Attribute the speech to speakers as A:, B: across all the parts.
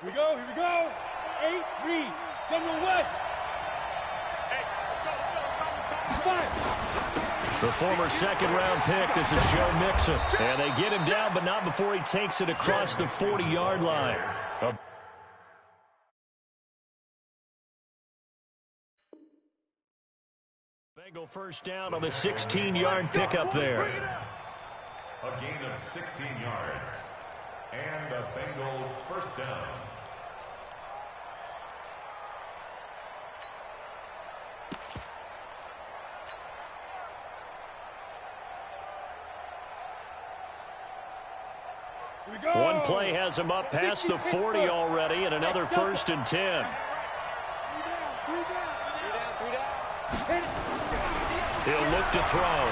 A: Here we go, here we go. 8, read. General West.
B: The former second-round pick, this is Joe Mixon. And they get him down, but not before he takes it across the 40-yard line. Bengal first down on the 16-yard pickup there.
C: A gain of 16 yards. And a Bengal first down.
B: One play has him up past the 40 already, and another 1st and 10. He'll look to throw.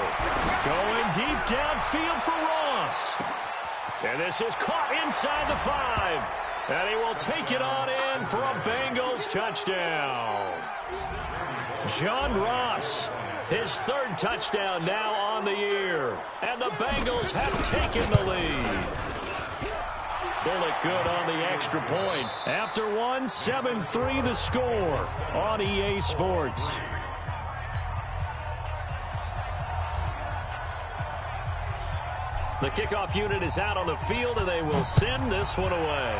B: Going deep downfield for Ross. And this is caught inside the 5. And he will take it on in for a Bengals touchdown. John Ross, his 3rd touchdown now on the year. And the Bengals have taken the lead. Bullock good on the extra point. After one, 7-3 the score on EA Sports. The kickoff unit is out on the field, and they will send this one away.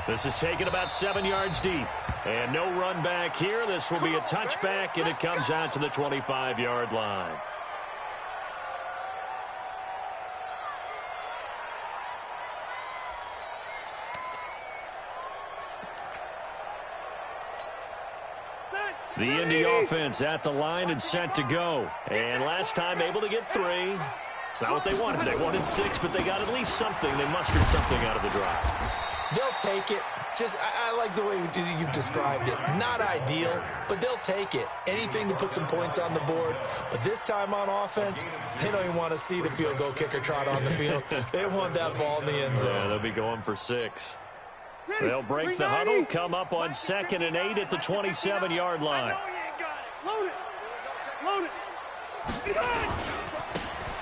B: This is taken about 7 yards deep. And no run back here. This will be a touchback, and it comes out to the 25-yard line. The Indy offense at the line and set to go. And last time able to get 3. It's not what they wanted. They wanted 6, but they got at least something. They mustered something out of the drive.
D: They'll take it. I like the way you've described it. Not ideal, but they'll take it. Anything to put some points on the board. But this time on offense, they don't even want to see the field goal kicker trot on the field. They want that ball in the end zone.
B: Yeah, they'll be going for 6. They'll break the huddle, come up on 2nd and 8 at the 27-yard line.
A: Load it. Load it.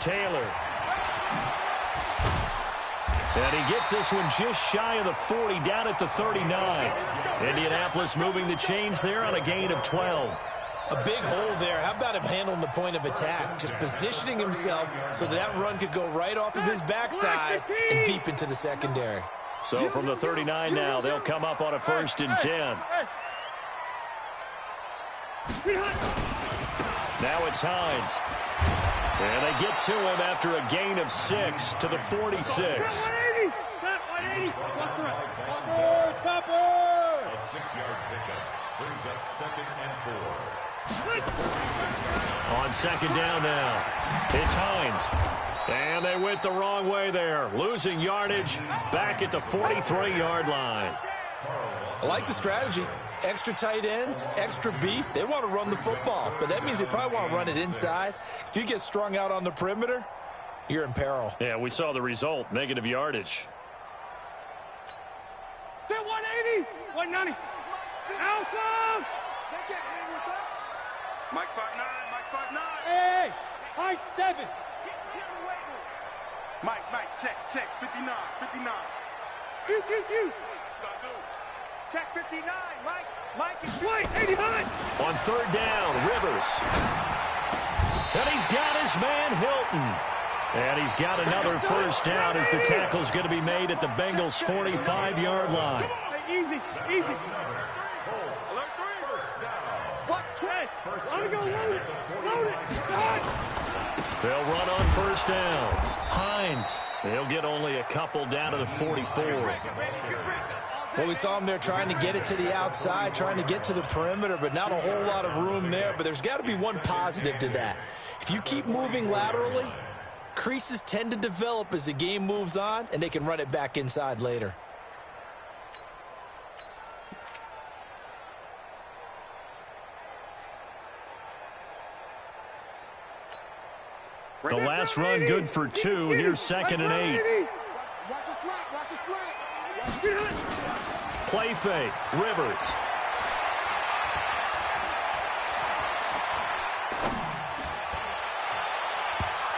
B: Taylor. And he gets this one just shy of the 40, down at the 39. Indianapolis moving the chains there on a gain of 12.
D: A big hole there. How about him handling the point of attack? Just positioning himself so that run could go right off of his backside and deep into the secondary.
B: So from the 39 now, they'll come up on a 1st and 10. Now it's Hines. And they get to him after a gain of 6 to the 46.
A: 180.
C: A 6-yard pickup brings up 2nd and 4.
B: On 2nd down now, it's Hines. And they went the wrong way there, losing yardage back at the 43-yard line.
D: I like the strategy. Extra tight ends, extra beef. They want to run the football, but that means they probably want to run it inside. If you get strung out on the perimeter, you're in peril.
B: Yeah, we saw the result, negative yardage.
A: 180. 190. Alpha.
E: Mike 5'9", Mike 5'9".
A: Hey, high 7.
E: Mike, check, 59.
A: Q.
E: Check 59, Mike is
A: White, 89.
B: On 3rd down, Rivers. And he's got his man, Hilton. And he's got another 1st down as the tackle's going to be made at the Bengals' 45-yard line.
A: Easy. Load it.
B: They'll run on 1st down. Hines, they'll get only a couple down to the 44.
D: Well, we saw him there trying to get it to the outside, trying to get to the perimeter, but not a whole lot of room there. But there's got to be one positive to that. If you keep moving laterally, creases tend to develop as the game moves on, and they can run it back inside later.
B: The last run good for 2. Here's 2nd and 8.
E: Watch a slant.
B: Play fake. Rivers.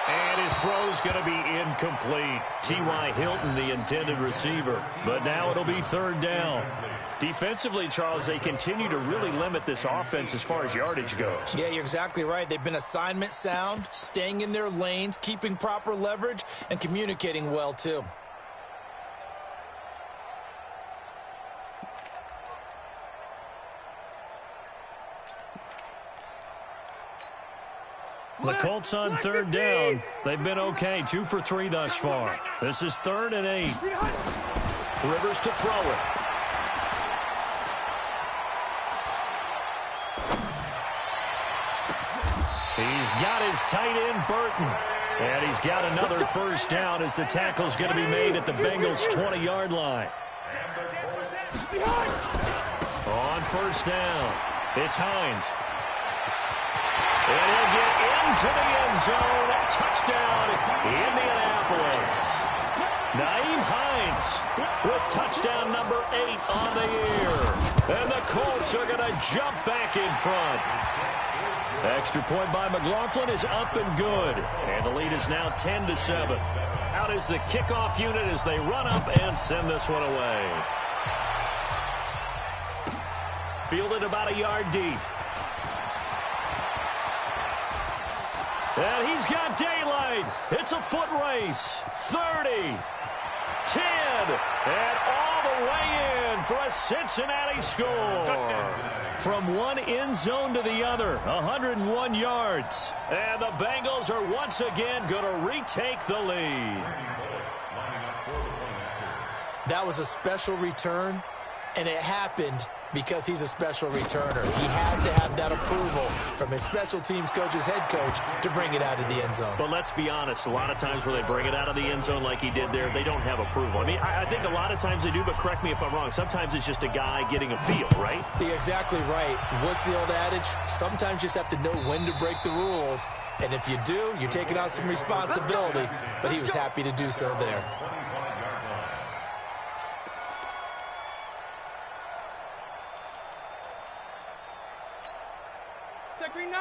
B: And his throw's going to be incomplete. T.Y. Hilton, the intended receiver. But now it'll be third down. Defensively, Charles, they continue to really limit this offense as far as yardage goes.
D: Yeah, you're exactly right. They've been assignment sound, staying in their lanes, keeping proper leverage, and communicating well, too.
B: The Colts on third down. They've been okay, 2 for 3 thus far. This is 3rd and 8. Rivers to throw it. He's got his tight end, Burton. And he's got another first down as the tackle's going to be made at the Bengals' 20-yard line. On first down, it's Hines. And he'll get into the end zone. Touchdown, Indianapolis. Naeem Hines with touchdown number 8 on the year. And the Colts are going to jump back in front. Extra point by McLaughlin is up and good. And the lead is now 10-7. Out is the kickoff unit as they run up and send this one away. Fielded about a yard deep. And he's got daylight. It's a foot race. 30, 10, and all the way in for a Cincinnati score. From one end zone to the other, 101 yards. And the Bengals are once again going to retake the lead.
D: That was a special return, and it happened because he's a special returner. He has to have that approval from his special teams coach's head coach to bring it out of the end zone.
B: But let's be honest, a lot of times where they bring it out of the end zone like he did there, they don't have approval. I mean, I think a lot of times they do, but correct me if I'm wrong. Sometimes it's just a guy getting a feel, right?
D: You're exactly right. What's the old adage? Sometimes you just have to know when to break the rules. And if you do, you're taking on some responsibility. But he was happy to do so there.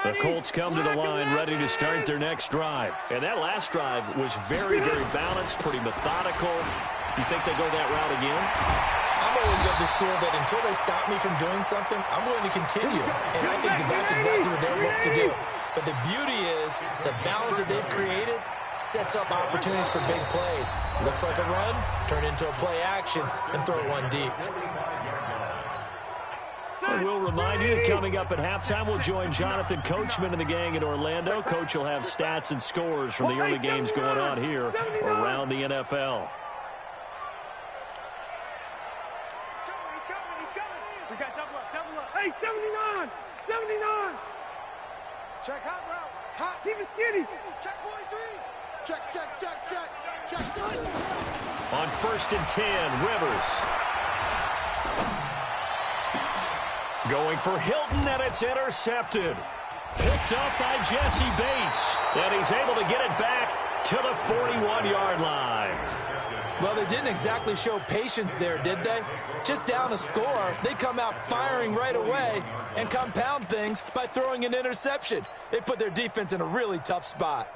B: The Colts come to the line ready to start their next drive. And that last drive was very, very balanced, pretty methodical. You think they go that route again?
D: I'm always of the school that until they stop me from doing something, I'm going to continue. And I think that's exactly what they'll look to do. But the beauty is the balance that they've created sets up opportunities for big plays. Looks like a run, turn into a play action, and throw one deep.
B: And we'll remind you that coming up at halftime, we'll join Jonathan Coachman and the gang in Orlando. Coach will have stats and scores from the early games going on here around the NFL.
E: We got double up.
A: Hey, 79! 79!
E: Check hot route. Hot.
A: Keep it skinny.
E: Check 43. Check.
B: On 1st and 10, Rivers. Going for Hilton, and it's intercepted. Picked up by Jesse Bates. And he's able to get it back to the 41-yard line.
D: Well, they didn't exactly show patience there, did they? Just down a score, they come out firing right away and compound things by throwing an interception. They put their defense in a really tough spot.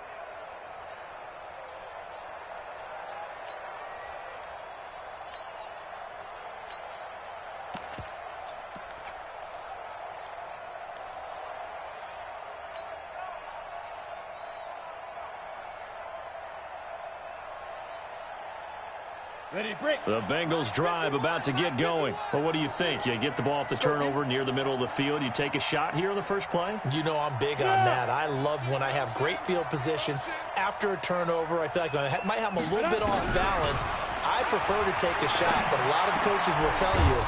B: The Bengals drive about to get going. Well, what do you think? You get the ball off the turnover near the middle of the field. You take a shot here on the first play?
D: You know I'm big on that. I love when I have great field position. After a turnover, I feel like I might have a little bit off balance. I prefer to take a shot, but a lot of coaches will tell you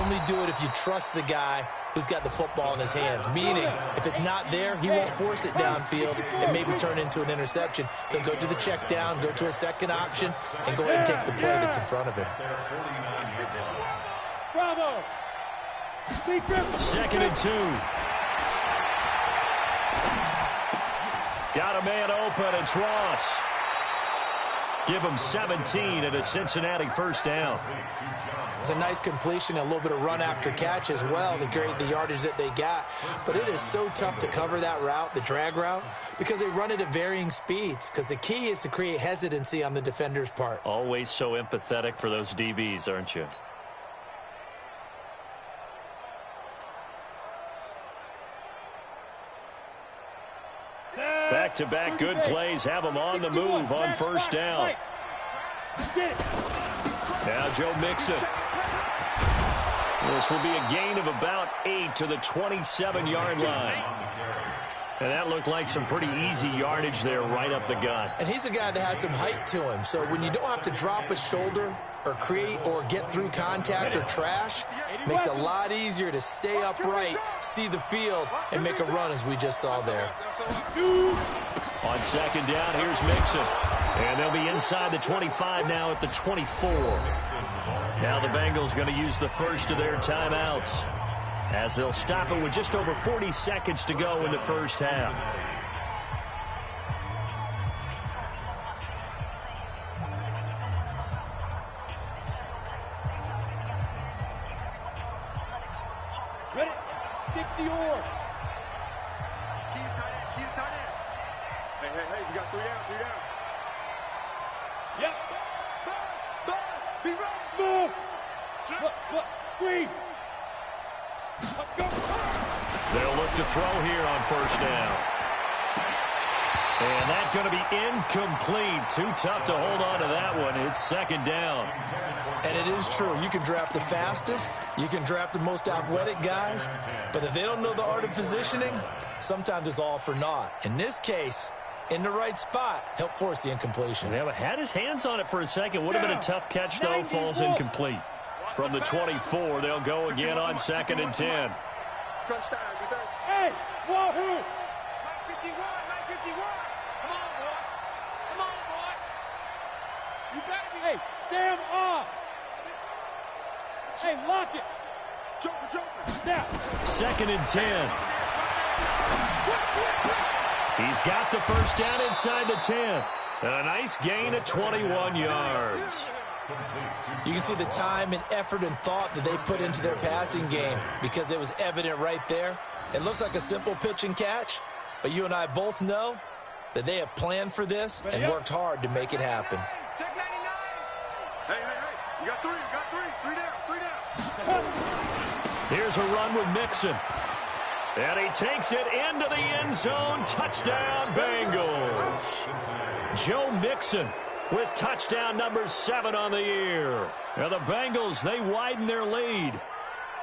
D: only do it if you trust the guy who's got the football in his hands. Meaning, if it's not there, he won't force it downfield and maybe turn into an interception. He'll go to the check down, go to a second option, and go ahead and take the play that's in front of him.
A: Bravo!
B: 2nd and 2. Got a man open. It's Ross. Give them 17 and a Cincinnati first down.
D: It's a nice completion, a little bit of run after catch as well to create the yardage that they got. But it is so tough to cover that route, the drag route, because they run it at varying speeds. Because the key is to create hesitancy on the defender's part.
B: Always so empathetic for those DBs, aren't you? Back-to-back good plays have them on the move on first down. Now Joe Mixon. This will be a gain of about 8 to the 27-yard line. And that looked like some pretty easy yardage there right up the gut.
D: And he's a guy that has some height to him. So when you don't have to drop a shoulder or create or get through contact or trash, it makes it a lot easier to stay upright, see the field, and make a run as we just saw there.
B: On second down, here's Mixon. And they'll be inside the 25 now at the 24. Now the Bengals going to use the first of their timeouts as they'll stop it with just over 40 seconds to go in the first half.
A: Ready? 60 or.
E: Keep tight end. Hey, we got 3 down, 3 down.
A: Yep.
E: Buzz, be ready.
A: Smooth. Squeeze. Go.
B: They'll look to throw here on first down. And that's going to be incomplete. Too tough to hold on to that one. It's second down.
D: And it is true. You can draft the fastest. You can draft the most athletic guys. But if they don't know the art of positioning, sometimes it's all for naught. In this case, in the right spot, help force the incompletion.
B: Yeah, but had his hands on it for a second. Would have been a tough catch, though. Falls incomplete. From the 24, they'll go again on second and 10.
E: Touchdown, defense.
A: Hey, wahoo.
E: 951, 951. Come on, boy. Come on, boy. You better be.
A: Hey, Sam off. Hey, lock it.
E: Joker.
A: Now.
B: Second and 10. He's got the first down inside the 10. And a nice gain of 21 yards.
D: You can see the time and effort and thought that they put into their passing game because it was evident right there. It looks like a simple pitch and catch, but you and I both know that they have planned for this and worked hard to make it happen.
E: Check 99. Hey. You got 3. You got 3. 3 down.
B: Here's a run with Mixon. And he takes it into the end zone. Touchdown, Bengals. Joe Mixon with touchdown number 7 on the year. Now the Bengals, they widen their lead.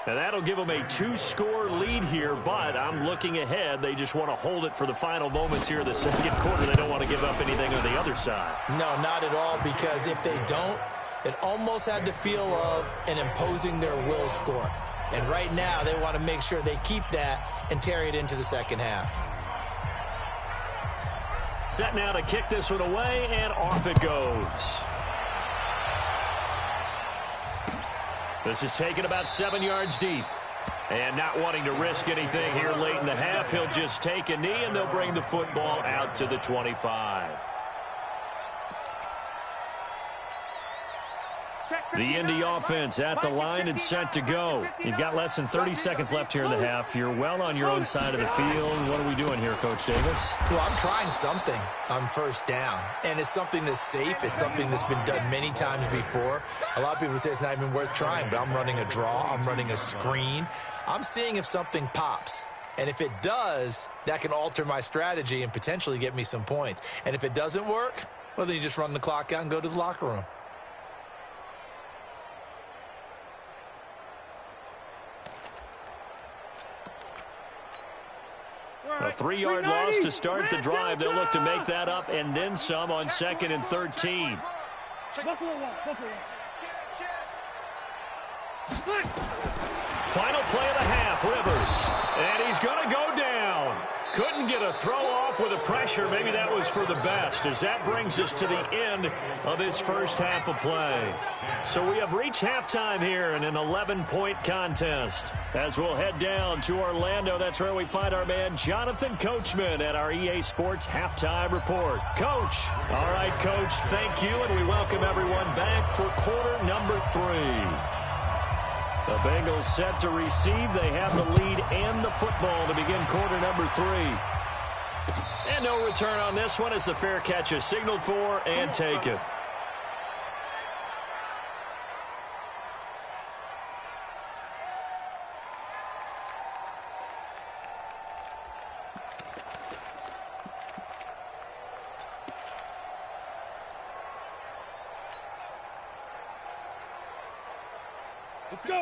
B: And that'll give them a 2-score lead here, but I'm looking ahead. They just want to hold it for the final moments here of the second quarter. They don't want to give up anything on the other side.
D: No, not at all, because if they don't, it almost had the feel of an imposing their will score. And right now, they want to make sure they keep that and carry it into the second half.
B: Set now to kick this one away, and off it goes. This is taken about 7 yards deep. And not wanting to risk anything here late in the half, he'll just take a knee, and they'll bring the football out to the 25. The Indy offense at the line and set to go. You've got less than 30 seconds left here in the half. You're well on your own side of the field. What are we doing here, Coach Davis?
D: Well, I'm trying something on first down, and it's something that's safe. It's something that's been done many times before. A lot of people say it's not even worth trying, but I'm running a draw. I'm running a screen. I'm seeing if something pops. And if it does, that can alter my strategy and potentially get me some points. And if it doesn't work, well, then you just run the clock out and go to the locker room.
B: A 3-yard loss to start the drive. They'll look to make that up and then some on second and 13. Final play of the half, Rivers. And he's going to go down. Couldn't get a throw off with the pressure. Maybe that was for the best, as that brings us to the end of this first half of play. So we have reached halftime here in an 11-point contest. As we'll head down to Orlando, that's where we find our man Jonathan Coachman at our EA Sports Halftime Report. Coach. All right, Coach, thank you, and we welcome everyone back for quarter number 3. The Bengals set to receive. They have the lead and the football to begin quarter number 3. And no return on this one as the fair catch is signaled for and taken.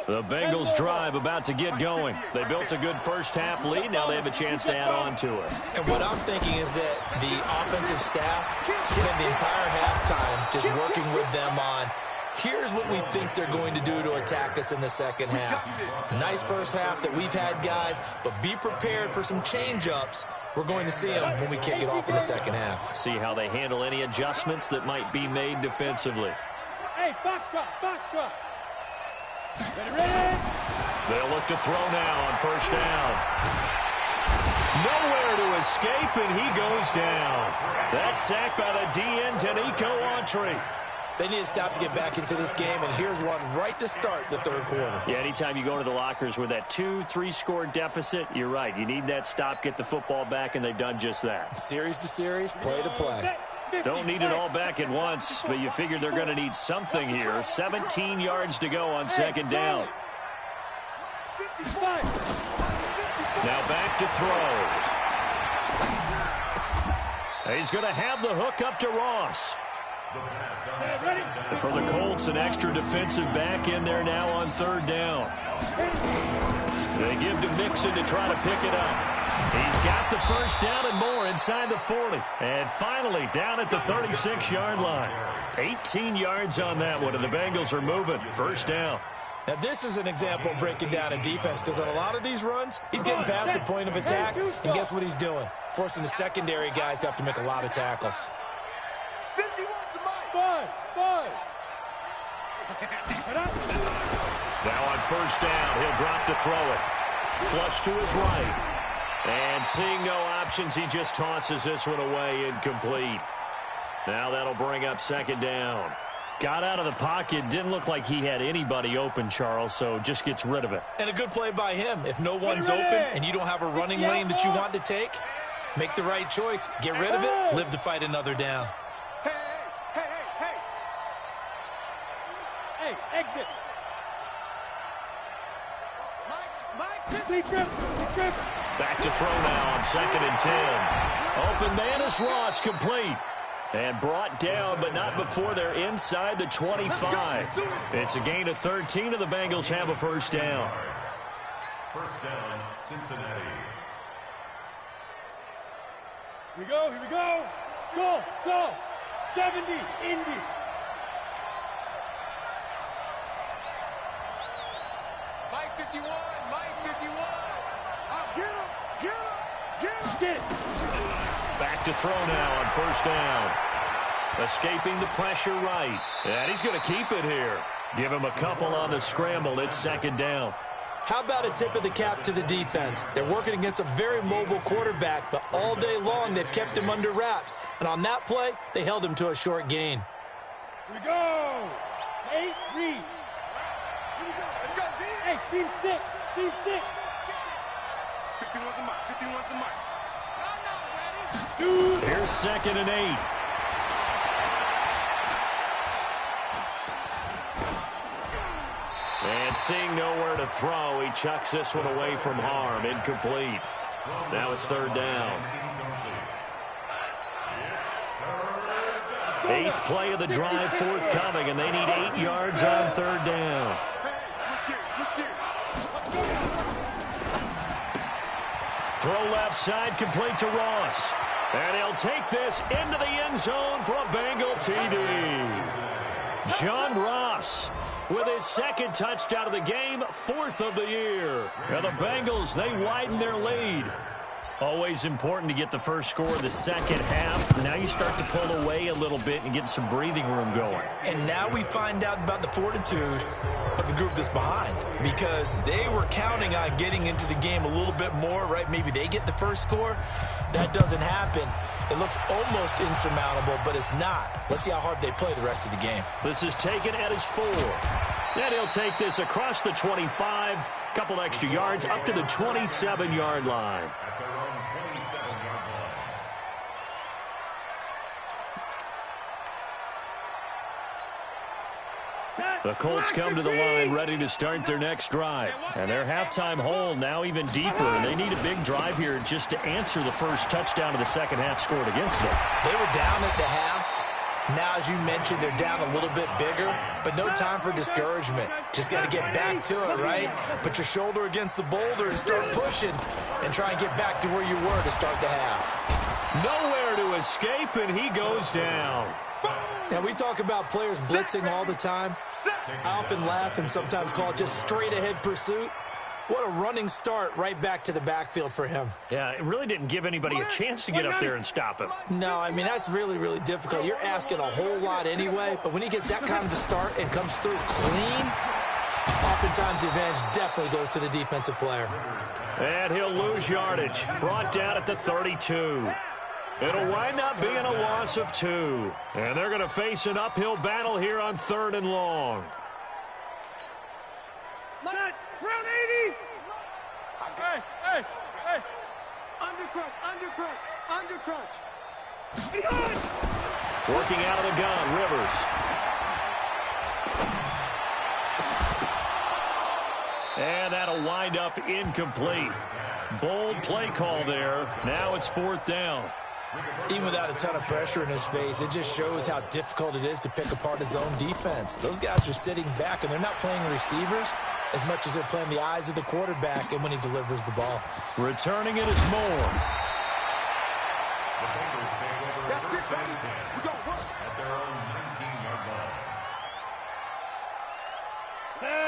B: The Bengals drive about to get going. They built a good first-half lead. Now they have a chance to add on to it.
D: And what I'm thinking is that the offensive staff spent the entire halftime just working with them on, here's what we think they're going to do to attack us in the second half. Nice first half that we've had, guys, but be prepared for some change-ups. We're going to see them when we kick it off in the second half.
B: See how they handle any adjustments that might be made defensively.
A: Hey, box drop. Ready?
B: They'll look to throw now on first down. Nowhere to escape, and he goes down. That's sacked by the DN, Danico Autry.
D: They need to stop to get back into this game, and here's one right to start the third quarter.
B: Yeah, anytime you go into the lockers with that 2-3 score deficit, you're right. You need that stop, get the football back, and they've done just that.
D: Series to series, play to play.
B: Don't need it all back at once, but you figure they're going to need something here. 17 yards to go on second down. Now back to throw. He's going to have the hook up to Ross. For the Colts, an extra defensive back in there now on third down. They give to Mixon to try to pick it up. He's got the first down and more inside the 40. And finally down at the 36-yard line. 18 yards on that one, and the Bengals are moving. First down.
D: Now, this is an example of breaking down in defense, because on a lot of these runs, he's getting past the point of attack, and guess what he's doing? Forcing the secondary guys to have to make a lot of tackles.
A: 5.
B: Now on first down, he'll drop to throw it. Flush to his right. And seeing no options, he just tosses this one away, incomplete. Now that'll bring up second down. Got out of the pocket, didn't look like he had anybody open, Charles, so just gets rid of it.
D: And a good play by him. If no one's open and you don't have a running lane that you want to take, make the right choice. Get rid of it, live to fight another down.
A: Hey, exit.
B: Back to throw now on second and 10. Open man is Ross, complete. And brought down, but not before they're inside the 25. It's a gain of 13, and the Bengals have a first down.
C: First down, Cincinnati.
A: Here we go. Go. 70, Indy.
E: Mike 51.
A: Get it.
B: Back to throw now on first down. Escaping the pressure right. And he's going to keep it here. Give him a couple on the scramble. It's second down.
D: How about a tip of the cap to the defense? They're working against a very mobile quarterback, but all day long they've kept him under wraps. And on that play, they held him to a short gain.
A: Here we go. 8, read.
E: Let's go, Z.
A: Hey, team 6.
E: 51's the mark.
B: Here's second and 8. And seeing nowhere to throw, he chucks this one away from harm. Incomplete. Now it's third down. 8th play of the drive forthcoming, and they need 8 yards on third down. Throw left side, complete to Ross. And he'll take this into the end zone for a Bengal TD. John Ross with his second touchdown of the game, 4th of the year. And the Bengals, they widen their lead. Always important to get the first score of the second half. Now you start to pull away a little bit and get some breathing room going.
D: And now we find out about the fortitude of the group that's behind because they were counting on getting into the game a little bit more, right? Maybe they get the first score. That doesn't happen. It looks almost insurmountable, but it's not. Let's see how hard they play the rest of the game.
B: This is taken at his 4. And he'll take this across the 25, couple extra yards up to the 27-yard line. The Colts come to the line ready to start their next drive. And their halftime hole now even deeper. They need a big drive here just to answer the first touchdown of the second half scored against them.
D: They were down at the half. Now, as you mentioned, they're down a little bit bigger, but no time for discouragement. Just got to get back to it, right? Put your shoulder against the boulder and start pushing and try and get back to where you were to start the half.
B: Nowhere to escape, and he goes down.
D: Now, we talk about players blitzing all the time. I often laugh and sometimes call it just straight-ahead pursuit. What a running start right back to the backfield for him.
B: Yeah, it really didn't give anybody a chance to get up there and stop him.
D: No, I mean, that's really, really difficult. You're asking a whole lot anyway, but when he gets that kind of a start and comes through clean, oftentimes the advantage definitely goes to the defensive player.
B: And he'll lose yardage. Brought down at the 32. It'll wind up being a loss of 2. And they're going to face an uphill battle here on 3rd and long.
A: Front 80! Hey! Under crunch! Behind!
B: Working out of the gun, Rivers. And that'll wind up incomplete. Bold play call there. Now it's 4th down.
D: Even without a ton of pressure in his face, it just shows how difficult it is to pick apart his own defense. Those guys are sitting back, and they're not playing receivers as much as they're playing the eyes of the quarterback and when he delivers the ball.
B: Returning it is Moore.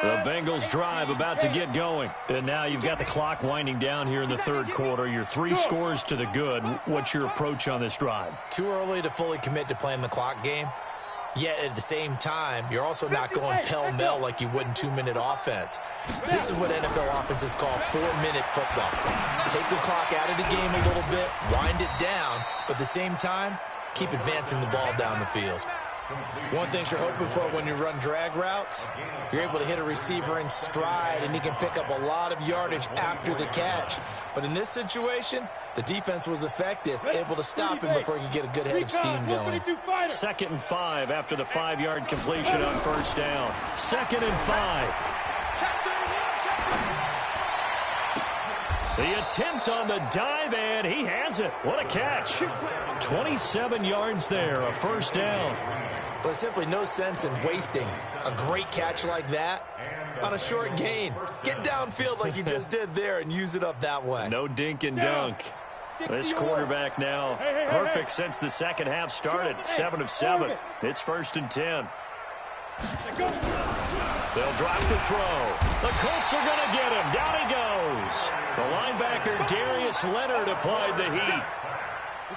B: The Bengals drive about to get going. And now you've got the clock winding down here in the 3rd quarter. You're 3 scores to the good. What's your approach on this drive?
D: Too early to fully commit to playing the clock game. Yet at the same time, you're also not going pell-mell like you would in 2-minute offense. This is what NFL offenses call 4-minute football. Take the clock out of the game a little bit, wind it down, but at the same time, keep advancing the ball down the field. One thing you're hoping for when you run drag routes, you're able to hit a receiver in stride and he can pick up a lot of yardage after the catch. But in this situation, the defense was effective, able to stop him before he could get a good head of steam going.
B: 2nd and 5 after the 5-yard completion on 1st down. 2nd and 5. The attempt on the dive, and he has it. What a catch. 27 yards there, a 1st down.
D: But simply no sense in wasting a great catch like that on a short gain. Get downfield like you just did there and use it up that way.
B: No dink and dunk. This quarterback now perfect since the second half started. 7 of 7. It's 1st and 10. They'll drop the throw. The Colts are going to get him. Down he goes. The linebacker Darius Leonard applied the heat.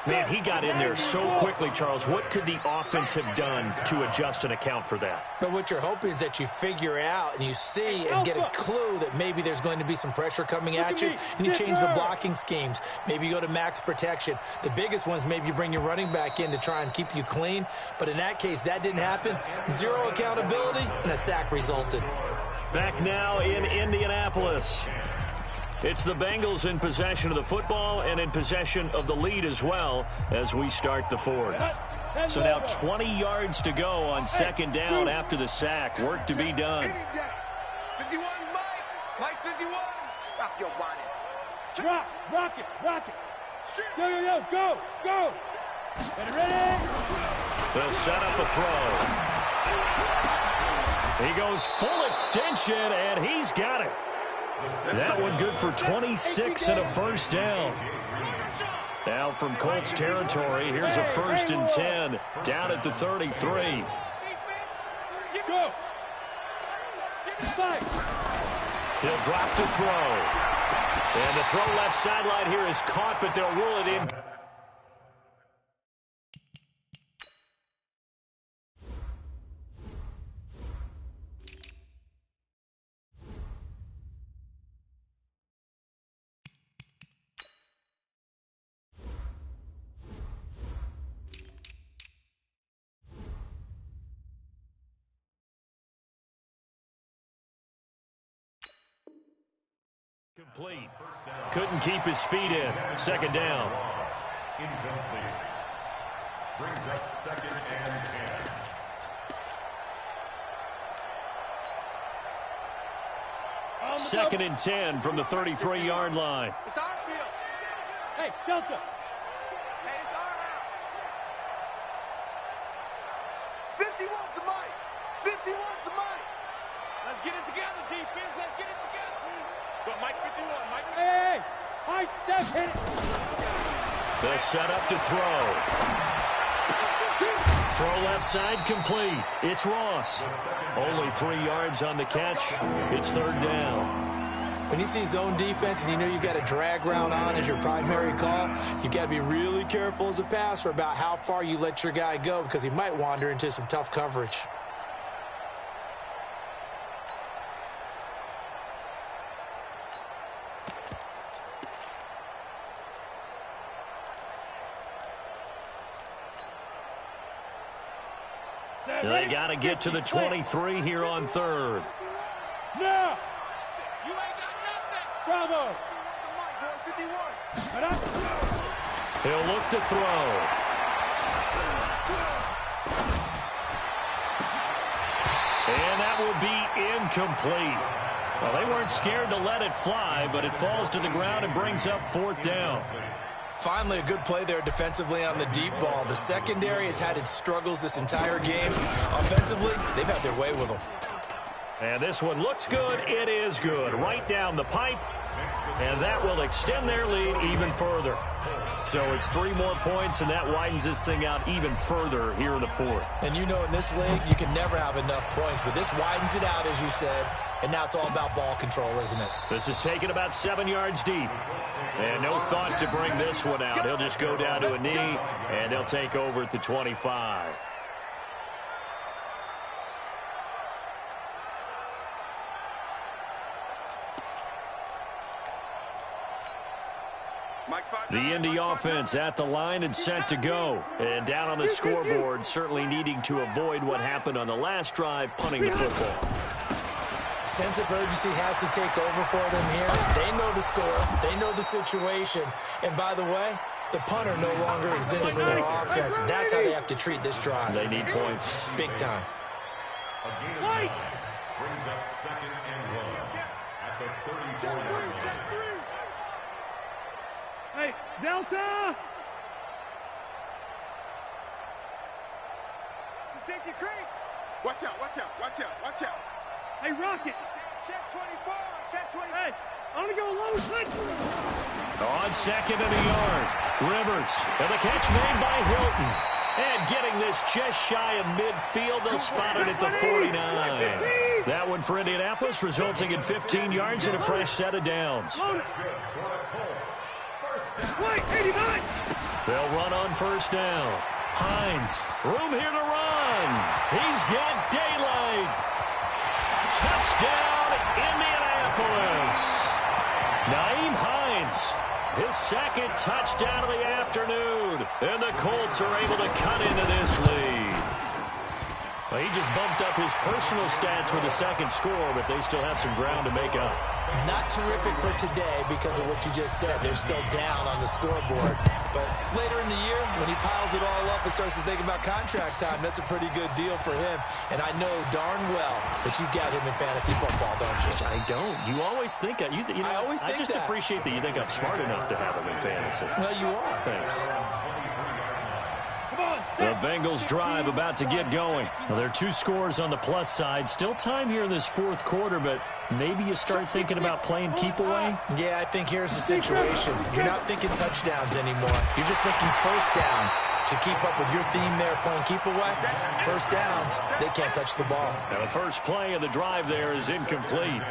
B: Man, he got in there so quickly, Charles. What could the offense have done to adjust and account for that?
D: But what you're hoping is that you figure out and you see and get a clue that maybe there's going to be some pressure coming at you, and you change the blocking schemes. Maybe you go to max protection. The biggest one is maybe you bring your running back in to try and keep you clean. But in that case, that didn't happen. 0 accountability, and a sack resulted.
B: Back now in Indianapolis. It's the Bengals in possession of the football and in possession of the lead as well as we start the 4th. So now 20 yards to go on 2nd down after the sack. Work to be done.
E: 51, Mike 51. Stop your bonnet.
A: Rock it. Yo, go. Ready?
B: They'll set up a throw. He goes full extension, and he's got it. That one good for 26 and a 1st down. Now from Colts territory, here's a 1st and 10 down at the 33.
A: Go.
B: He'll drop to throw. And the throw left sideline here is caught, but they'll rule it in. Complete. Couldn't keep his feet in. Second down.
C: Incomplete. Brings up 2nd and 10.
B: Second and 10 from the 33-yard line.
E: It's our field.
A: Hey, Delta.
E: Hey, it's our house. 51's the mic. 51's the mic. Let's get it together, defense. Let's get it together. Go, Mike 51. Mike 51.
A: Hey, high step, hit it.
B: They'll set up to throw. Throw left side, complete. It's Ross. Only 3 yards on the catch. It's third down.
D: When you see zone defense and you know you got a drag route on as your primary call, you got to be really careful as a passer about how far you let your guy go because he might wander into some tough coverage.
B: They got to get to the 23 here on third.
A: Now,
E: You ain't got nothing.
A: bravo.
E: The mic, boy. 51.
A: Get up.
B: He'll look to throw. And that will be incomplete. Well, they weren't scared to let it fly, but it falls to the ground and brings up fourth down.
D: Finally, a good play there defensively on the deep ball. The secondary has had its struggles this entire game. Offensively, they've had their way with them.
B: And this one looks good. It is good. Right down the pipe. And that will extend their lead even further. So it's 3 more points, and that widens this thing out even further here in the fourth.
D: And you know in this league, you can never have enough points, but this widens it out, as you said, and now it's all about ball control, isn't it?
B: This is taken about 7 yards deep. And no thought to bring this one out. He'll just go down to a knee, and they'll take over at the 25. The Indy offense at the line and set to go. And down on the scoreboard, certainly needing to avoid what happened on the last drive, punting the football.
D: Sense of urgency has to take over for them here. They know the score. They know the situation. And by the way, the punter no longer exists for their offense. That's how they have to treat this drive.
B: They need points.
D: Big time.
A: White.
C: Brings up 2nd and 1 at the 34-yard line.
A: Hey, Delta.
E: It's a safety creek. Watch out, watch out, watch out, watch out.
A: Hey, Rocket.
E: Check 24, check 24.
A: Hey, I'm going to go low.
B: On 2nd and a yard. Rivers. And the catch made by Hilton. And getting this just shy of midfield. They'll spot it at the 49. That one for Indianapolis, resulting in 15 yards and a fresh set of downs.
A: White, 89.
B: They'll run on first down. Hines, room here to run. He's got daylight. Touchdown, Indianapolis. Naeem Hines, his second touchdown of the afternoon. And the Colts are able to cut into this lead. Well, he just bumped up his personal stats with a second score, but they still have some ground to make up.
D: Not terrific for today because of what you just said. They're still down on the scoreboard. But later in the year, when he piles it all up and starts to think about contract time, that's a pretty good deal for him. And I know darn well that you've got him in fantasy football, don't you?
B: I don't. You always think I just
D: that.
B: appreciate that you think I'm smart enough to have him in fantasy.
D: Well, you are.
B: Thanks.
A: Come on,
B: The Bengals drive about to get going. Well, there are 2 scores on the plus side. Still time here in this fourth quarter, but maybe you start thinking about playing keep away.
D: Yeah, I think here's the situation. You're not thinking touchdowns anymore. You're just thinking first downs. To keep up with your theme there, playing keep away, first downs, they can't touch the ball.
B: Now, the first play of the drive there is incomplete.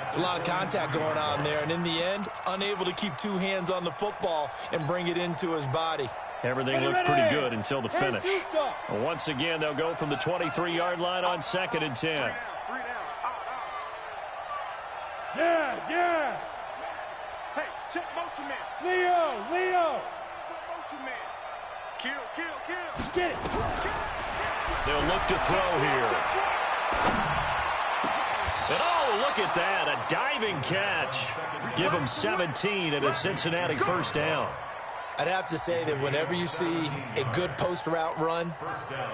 D: It's a lot of contact going on there, and in the end, unable to keep 2 hands on the football and bring it into his body.
B: Everything looked pretty good until the finish. Well, once again, they'll go from the 23-yard line on 2nd and 10.
E: 3 down, out.
A: Yes.
E: Hey, check motion man.
A: Leo.
E: Motion man. Kill.
A: Get it.
B: They'll look to throw here. And oh, look at that, a diving catch. Give him 17 and a Cincinnati first down.
D: I'd have to say that whenever you see a good post route run,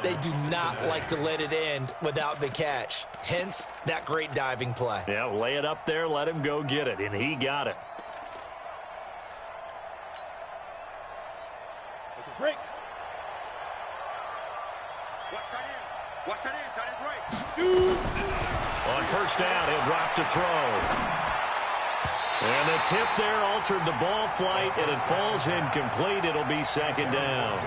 D: they do not like to let it end without the catch. Hence, that great diving play.
B: Yeah, lay it up there, let him go get it, and he got it.
A: Break.
E: Watch that in. Tight end's right.
A: Shoot.
B: On first down, he'll drop to throw. And the tip there altered the ball flight, and it falls incomplete. It'll be second down.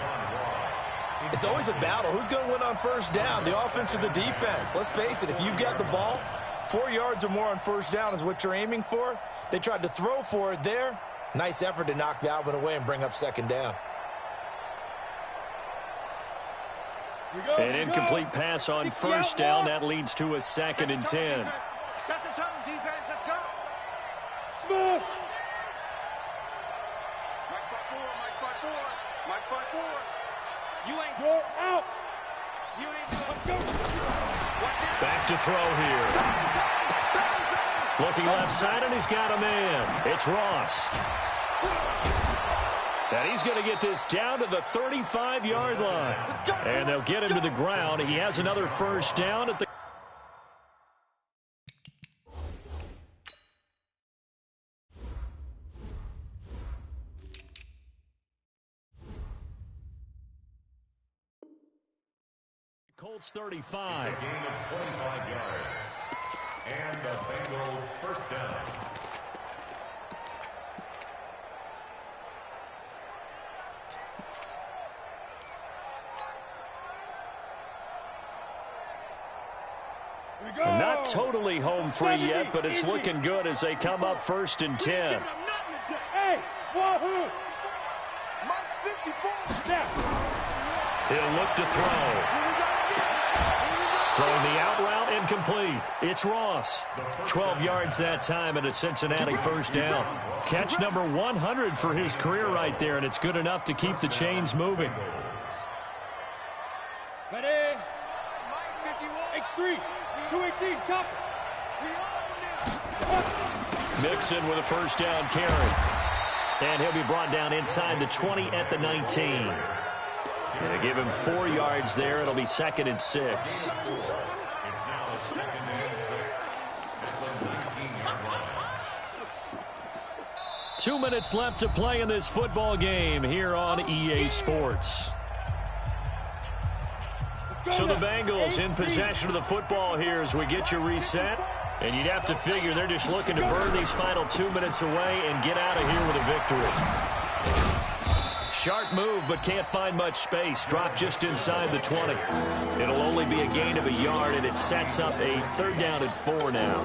D: It's always a battle. Who's going to win on first down, the offense or the defense? Let's face it, if you've got the ball, 4 yards or more on first down is what you're aiming for. They tried to throw for it there. Nice effort to knock that one away and bring up second down.
B: An incomplete pass on first down. That leads to a 2nd and 10.
E: Set the tone, defense. Let's go.
A: Smith.
E: Mike 5-4. You ain't
A: Go out.
E: You ain't
B: Back to throw here. Looking left side, and he's got a man. It's Ross. And he's going to get this down to the 35-yard line. And they'll get him to the ground. He has another first down at the... Colts 35.
C: It's a gain of 25 yards. And the Bengals first down.
B: Not totally home free yet, but it's looking good as they come up 1st and 10.
A: Hey, Wahoo.
E: Mike 54.
B: He'll look to throw. Throwing the out route, incomplete. It's Ross. 12 yards that time and a Cincinnati first down. Catch number 100 for his career right there, and it's good enough to keep the chains moving.
A: Ready? X3. 218. Chop.
B: Mixon with a first down carry. And he'll be brought down inside the 20 at the 19. And they give him 4 yards there. It'll be 2nd and 6.
C: It's now the 2nd and 6 at the 19-yard line.
B: 2 minutes left to play in this football game here on EA Sports. So the Bengals in possession of the football here as we get you reset. And you'd have to figure they're just looking to burn these final 2 minutes away and get out of here with a victory. Sharp move, but can't find much space. Drop just inside the 20. It'll only be a gain of a yard, and it sets up a 3rd down and 4 now.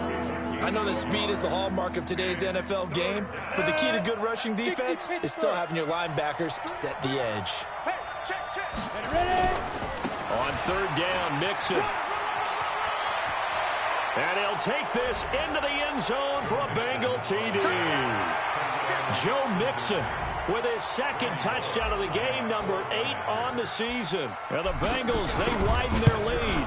D: I know that speed is the hallmark of today's NFL game, but the key to good rushing defense is still having your linebackers set the edge.
E: Hey, check.
A: Ready?
B: On 3rd down, Mixon. And he'll take this into the end zone for a Bengal TD. Joe Mixon with his 2nd touchdown of the game, number 8 on the season. And the Bengals, they widen their lead.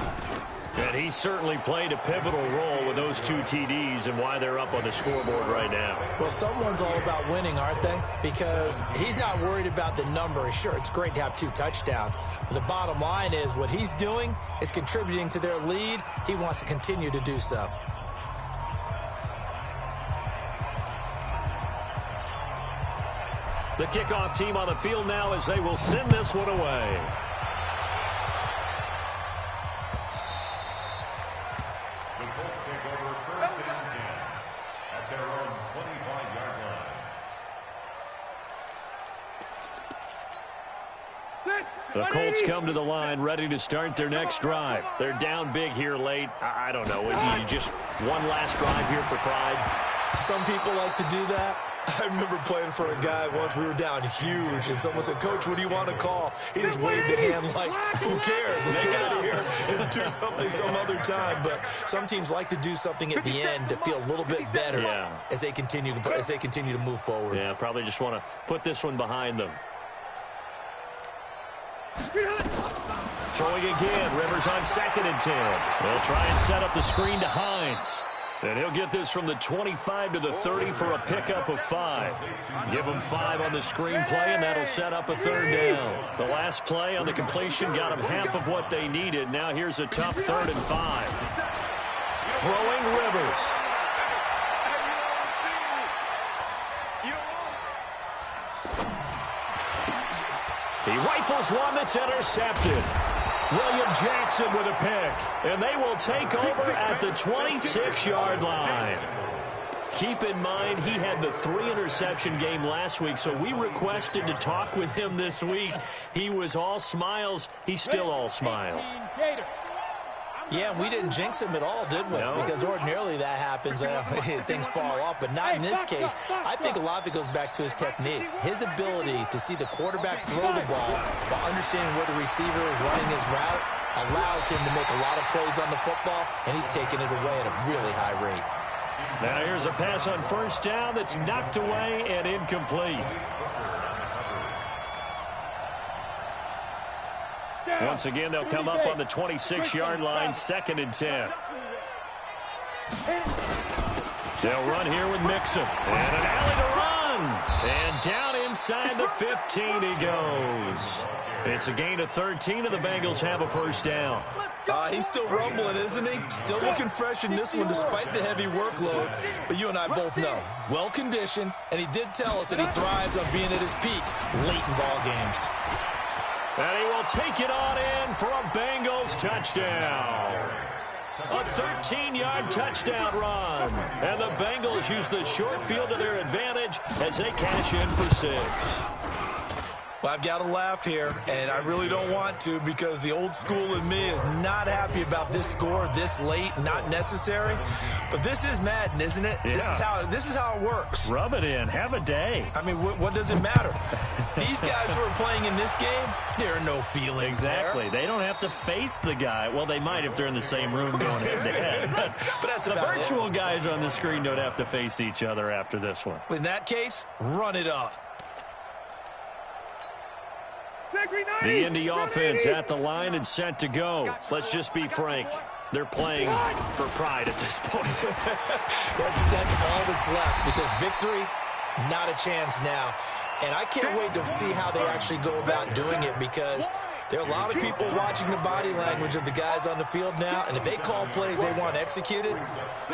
B: And he certainly played a pivotal role with those 2 TDs and why they're up on the scoreboard right now.
D: Well, someone's all about winning, aren't they? Because he's not worried about the number. Sure, it's great to have 2 touchdowns. But the bottom line is what he's doing is contributing to their lead. He wants to continue to do so.
B: The kickoff team on the field now as they will send this one away.
C: The Colts take over 1st and 10 at their own 25-yard line.
B: The Colts come to the line ready to start their next drive. They're down big here late. I don't know. You just one last drive here for pride?
D: Some people like to do that. I remember playing for a guy once. We were down huge, and someone said, "Coach, what do you want to call?" He just waved a hand like, "Who cares? Let's get out of here and do something some other time." But some teams like to do something at the end to feel a little bit better as they continue to move forward.
B: Yeah, probably just want to put this one behind them. Throwing again. Rivers on 2nd and 10. They'll try and set up the screen to Hines. And he'll get this from the 25 to the 30 for a pickup of 5. Give him 5 on the screen play, and that'll set up a third down. The last play on the completion got them half of what they needed. Now here's a tough 3rd and 5. Throwing Rivers. He rifles one that's intercepted. William Jackson with a pick, and they will take over at the 26-yard line. Keep in mind, he had the 3-interception game last week, so we requested to talk with him this week. He was all smiles. He's still all smiles.
D: Yeah, we didn't jinx him at all, did we? No. Because ordinarily that happens. Things fall off, but not in this case. I think a lot of it goes back to his technique. His ability to see the quarterback throw the ball while understanding where the receiver is running his route allows him to make a lot of plays on the football, and he's taking it away at a really high rate.
B: Now here's a pass on 1st down that's knocked away and incomplete. Once again, they'll come up on the 26-yard line, 2nd and 10. They'll run here with Mixon. And an alley to run. And down inside the 15 he goes. It's a gain of 13, and the Bengals have a 1st down.
D: He's still rumbling, isn't he? Still looking fresh in this one despite the heavy workload. But you and I both know, well-conditioned, and he did tell us that he thrives on being at his peak late in ball games.
B: And he will take it on in for a Bengals touchdown. A 13-yard touchdown run. And the Bengals use the short field to their advantage as they cash in for 6.
D: Well, I've got to laugh here, and I really don't want to because the old school in me is not happy about this score this late, not necessary. But this is Madden, isn't it?
B: Yeah.
D: This is how it works.
B: Rub it in. Have a day.
D: I mean, what does it matter? These guys who are playing in this game, there are no feelings.
B: Exactly.
D: There.
B: They don't have to face the guy. Well, they might if they're in the same room going head-to-head.
D: But that's
B: the virtual guys on the screen don't have to face each other after this one.
D: In that case, run it up.
B: The Indy offense at the line and set to go. Let's just be frank. They're playing for pride at this point.
D: that's all that's left because victory, not a chance now. And I can't wait to see how they actually go about doing it because there are a lot of people watching the body language of the guys on the field now, and if they call plays they want executed,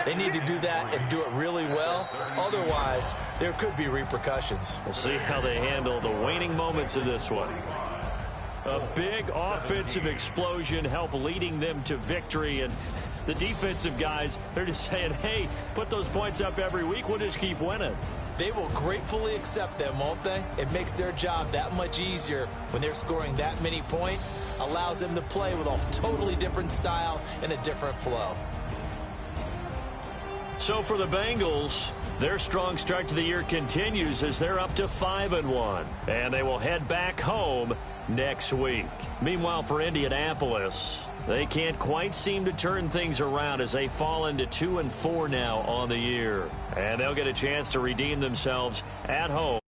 D: they need to do that and do it really well. Otherwise, there could be repercussions.
B: We'll see how they handle the waning moments of this one. A big offensive explosion help leading them to victory, and the defensive guys, they're just saying, hey, put those points up every week, we'll just keep winning.
D: They will gratefully accept them, won't they? It makes their job that much easier when they're scoring that many points, allows them to play with a totally different style and a different flow.
B: So for the Bengals, their strong start to the year continues as they're up to 5-1, and they will head back home next week. Meanwhile, for Indianapolis, they can't quite seem to turn things around as they fall into 2-4 now on the year. And they'll get a chance to redeem themselves at home.